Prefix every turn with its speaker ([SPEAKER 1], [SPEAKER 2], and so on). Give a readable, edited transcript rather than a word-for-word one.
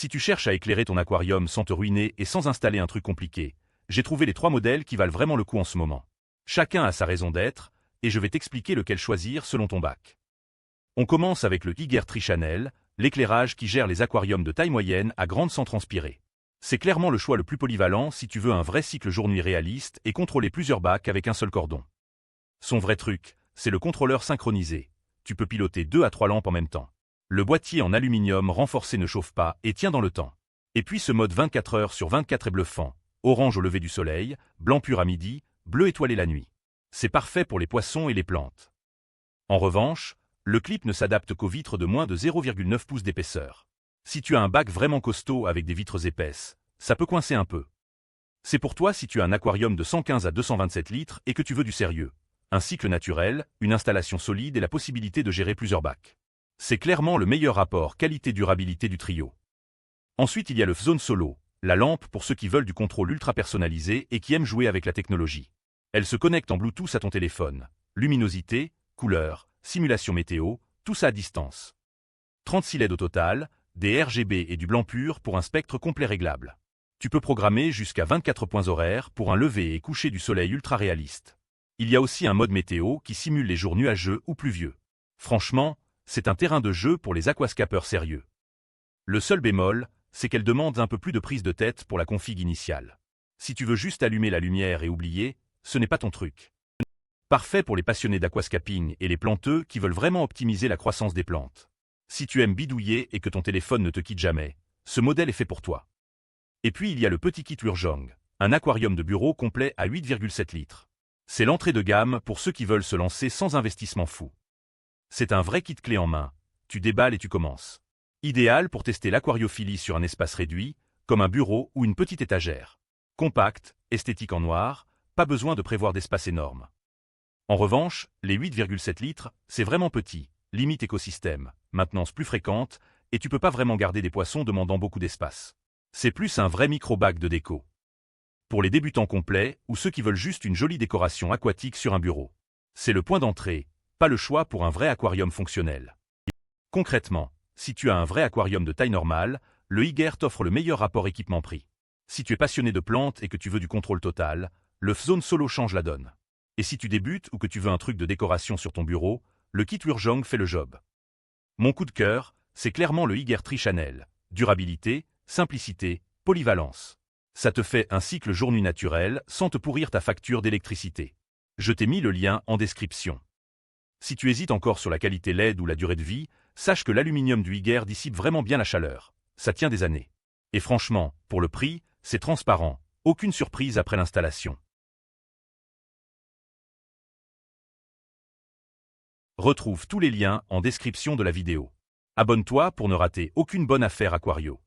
[SPEAKER 1] Si tu cherches à éclairer ton aquarium sans te ruiner et sans installer un truc compliqué, j'ai trouvé les 3 modèles qui valent vraiment le coup en ce moment. Chacun a sa raison d'être, et je vais t'expliquer lequel choisir selon ton bac. On commence avec le Hygger Tri-Channel, l'éclairage qui gère les aquariums de taille moyenne à grande sans transpirer. C'est clairement le choix le plus polyvalent si tu veux un vrai cycle jour-nuit réaliste et contrôler plusieurs bacs avec un seul cordon. Son vrai truc, c'est le contrôleur synchronisé. Tu peux piloter 2 à 3 lampes en même temps. Le boîtier en aluminium renforcé ne chauffe pas et tient dans le temps. Et puis ce mode 24 heures sur 24 est bluffant. Orange au lever du soleil, blanc pur à midi, bleu étoilé la nuit. C'est parfait pour les poissons et les plantes. En revanche, le clip ne s'adapte qu'aux vitres de moins de 0,9 pouces d'épaisseur. Si tu as un bac vraiment costaud avec des vitres épaisses, ça peut coincer un peu. C'est pour toi si tu as un aquarium de 115 à 227 litres et que tu veux du sérieux. Un cycle naturel, une installation solide et la possibilité de gérer plusieurs bacs. C'est clairement le meilleur rapport qualité-durabilité du trio. Ensuite, il y a le F-Zone Solo, la lampe pour ceux qui veulent du contrôle ultra personnalisé et qui aiment jouer avec la technologie. Elle se connecte en Bluetooth à ton téléphone. Luminosité, couleur, simulation météo, tout ça à distance. 36 LED au total, des RGB et du blanc pur pour un spectre complet réglable. Tu peux programmer jusqu'à 24 points horaires pour un lever et coucher du soleil ultra réaliste. Il y a aussi un mode météo qui simule les jours nuageux ou pluvieux. Franchement, c'est un terrain de jeu pour les aquascapeurs sérieux. Le seul bémol, c'est qu'elle demande un peu plus de prise de tête pour la config initiale. Si tu veux juste allumer la lumière et oublier, ce n'est pas ton truc. Parfait pour les passionnés d'aquascaping et les planteux qui veulent vraiment optimiser la croissance des plantes. Si tu aimes bidouiller et que ton téléphone ne te quitte jamais, ce modèle est fait pour toi. Et puis il y a le petit kit Lurjong, un aquarium de bureau complet à 8,7 litres. C'est l'entrée de gamme pour ceux qui veulent se lancer sans investissement fou. C'est un vrai kit clé en main, tu déballes et tu commences. Idéal pour tester l'aquariophilie sur un espace réduit, comme un bureau ou une petite étagère. Compact, esthétique en noir, pas besoin de prévoir d'espace énorme. En revanche, les 8,7 litres, c'est vraiment petit, limite écosystème, maintenance plus fréquente, et tu peux pas vraiment garder des poissons demandant beaucoup d'espace. C'est plus un vrai micro-bac de déco. Pour les débutants complets ou ceux qui veulent juste une jolie décoration aquatique sur un bureau. C'est le point d'entrée, pas le choix pour un vrai aquarium fonctionnel. Concrètement, si tu as un vrai aquarium de taille normale, le Hygger t'offre le meilleur rapport équipement-prix. Si tu es passionné de plantes et que tu veux du contrôle total, le F-Zone Solo change la donne. Et si tu débutes ou que tu veux un truc de décoration sur ton bureau, le kit Lurjong fait le job. Mon coup de cœur, c'est clairement le Hygger Tri-Channel. Durabilité, simplicité, polyvalence. Ça te fait un cycle jour-nuit naturel sans te pourrir ta facture d'électricité. Je t'ai mis le lien en description. Si tu hésites encore sur la qualité LED ou la durée de vie, sache que l'aluminium du Hygger dissipe vraiment bien la chaleur. Ça tient des années. Et franchement, pour le prix, c'est transparent. Aucune surprise après l'installation. Retrouve tous les liens en description de la vidéo. Abonne-toi pour ne rater aucune bonne affaire aquario.